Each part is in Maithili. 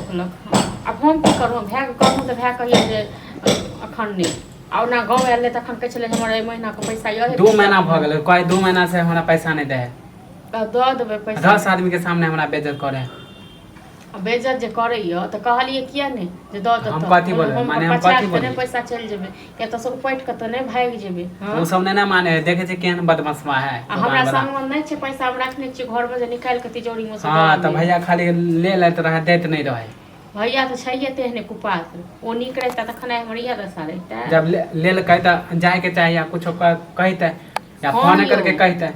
टोकलक। आब हम की करूँ, भायके कहूँ तऽ भाय कहिए जे अखन नहीं आ ना गाँव आयल रहे तखन कहै छलै हमर एहि महीनाके पैसा यऽ 2 महीना भऽ गेलै, कोई 2 महीना से हमरा पैसा नहीं दे है। दऽ देबै पैसा। 10 आदमी के सामने हमरा बेइज्जत करे है। बेइज्जत जे करैया तऽ कहलियै किया नहीं जे दऽ देतऽ। हम कथी बोलबै, माने हम कथी बोलबै, पैसा चलि जेबै किया तऽ सब पैट के तऽ नहीं भागि जेबै। ओ सब नहीं ना माने है, देखे छै केहन बदमाशवा है। हमरा सामने नहीं छै पैसा, हम रखने छी घर में जे निकाल के तिजोरी में से। हां तऽ भैया खाली ले लेत रहे, देत नहीं रहे। भैया तो छैहे तेहने कुपात्र, ओ नीक रहता तखन हमर इएह दशा रहता। जब ले कहता जाए के चाहिए या कुछ कहते या फोन करके कहते,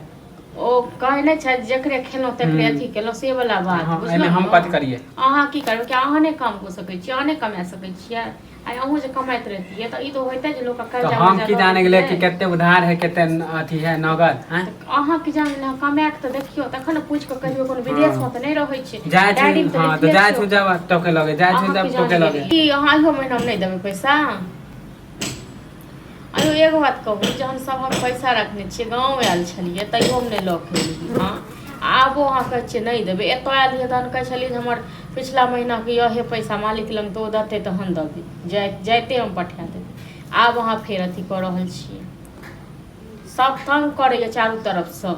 ओ कहे नहीं छै जकरे खेलो तकरे अथी केलो से वाला बात। एमे हम कथि करिए, अहाँ की करबै कि अहाँ नहीं काम कऽ सकै छी, अहाँ नहीं कमा सकै छियै। आई अहूँ जे कमाइत रहतियै तऽ ई तो होइते जे लोक कर्जा। तो हम की जाने गेले कि केते उधार है केते अथी है नगद हैं। अहाँ की जाने ना कमा के तऽ देखियो तखन पूछ के कहियो कोनो विदेश में तऽ नहीं रहै छै। डायरी में हां तो जाय छु जब टोके लगे, जाय छु जब टोके लगे की अहाँ इहो महीना में नहीं देबै पैसा। अयो एगो बात कहू, जहन सब हम पैसा रखने छियै, गाँव आयल छलियै तैयो हम नहीं लऽ के एलियै। हाँ आबो अहाँ कहै छियै नहीं देबै, एतऽ आयल रहियै तहन कहै छलियै जे हमर पिछला महीना के यहे पैसा मालिक लग तो देतै तहन देबै, जाइते हम पठा देबै। आब अहाँ फेर अथी कऽ रहल छियै, सब तंग करैया चारू तरफ से।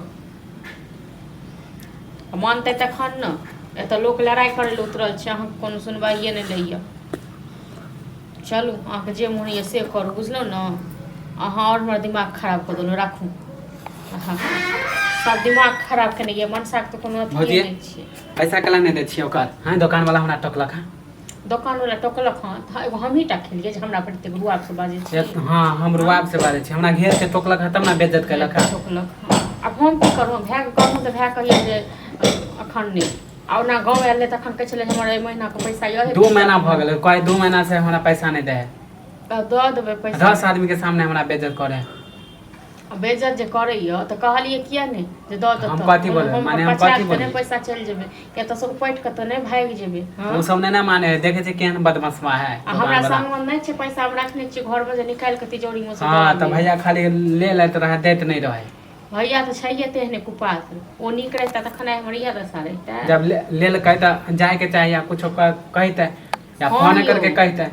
मानतै तखन न, एतऽ लोक लड़ाई करै लए उतरल छै, अहाँके कोनो सुनवाइए नहीं लैया। चलू अहाँके जे मोन होइए से करू, बुझलहुँ ने। अहाँ और हमर दिमाग खराब कऽ देलहुँ, राखू। सब दिमाग खराब केने ये, मनसा के तो कोनो अथी नहीं छै। पैसा कला नहीं दै छियै ओकर, हां दुकान वाला हमरा टोकलक है। दुकान वाला टोकलक हां, एगो हम ही टा खेलिए जे हमरा पर एते रुआब से बाजै छै। हां हम रुआब से बाजै छै, हमरा घेर के टोकलक है तब ना बेइज्जत कैलक है। टोकलक। आब हम की करूँ, भायके कहूँ तऽ भाय कहिए जे अखन नहीं आ ना गाँव आयल रहे तखन कहै छलै हमर एहि महीना के पैसा यऽ 2 महीना भऽ गेलै, कोई 2 महीना से हमरा पैसा नहीं दे है। दऽ देबै पैसा। 10 आदमी के सामने हमरा बेइज्जत करे है। बेइज्जत जे करैया तऽ कहलियै किया नहीं जे दऽ देतऽ। हम कथी बोलबै, माने हम कथी बोलबै, पैसा चलि जेबै किया तऽ सब पैट के तऽ नहीं भागि जेबै। ओ सब नहीं ना माने है, देखे छै केहन बदमाशवा है। हमरा सामने नहीं छै पैसा, हम रखने छी घर में जे निकाल के तिजोरी में से। हां तऽ भैया खाली ले लेत रहे, देत नहीं रहे। भैया तो छैहे तेहने कुपात्र, ओ नीक रहता तखन हमर इएह दशा रहता। जब ले कहता जाए के चाहिए या कुछ कहते या फोन करके कहते,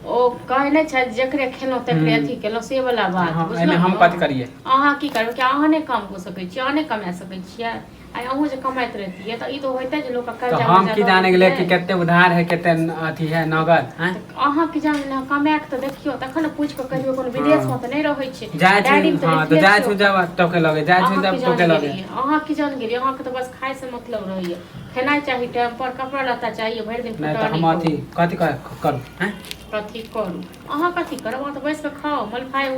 ओ कहे नहीं छै जकरे खेलो तकरे अथी केलो से वाला बात। एमे हम कथि करिए, अहाँ की करबै कि अहाँ नहीं काम कऽ सकै छियै, अहाँ नहीं कमा सकै छियै। आई अहूँ जे कमाइत रहतियै तऽ ई तो होइते जे लोक कर्जा। तो हम की जाने गेले कि केते उधार है केते अथी है नगद हैं। अहाँ की जाने ना कमा के तऽ देखियो तखन पूछ के कहियो कोनो विदेश में तऽ नहीं रहै छै। डायरी में हां तो जाय छु जब टोके लगे, जाय छु जब टोके लगे। अहाँ की जान गेलियै, अहाँ के तो बस खाय से मतलब रहैया, खेनाइ चाहिए टाइम पर, कपड़ा लत्ता चाहिए भरि दिन। नहीं तो हम अथी कथि करू हैं, कथी करू, अहाँ कथी करब, अहाँ तऽ बैस के खाओ मलफाई।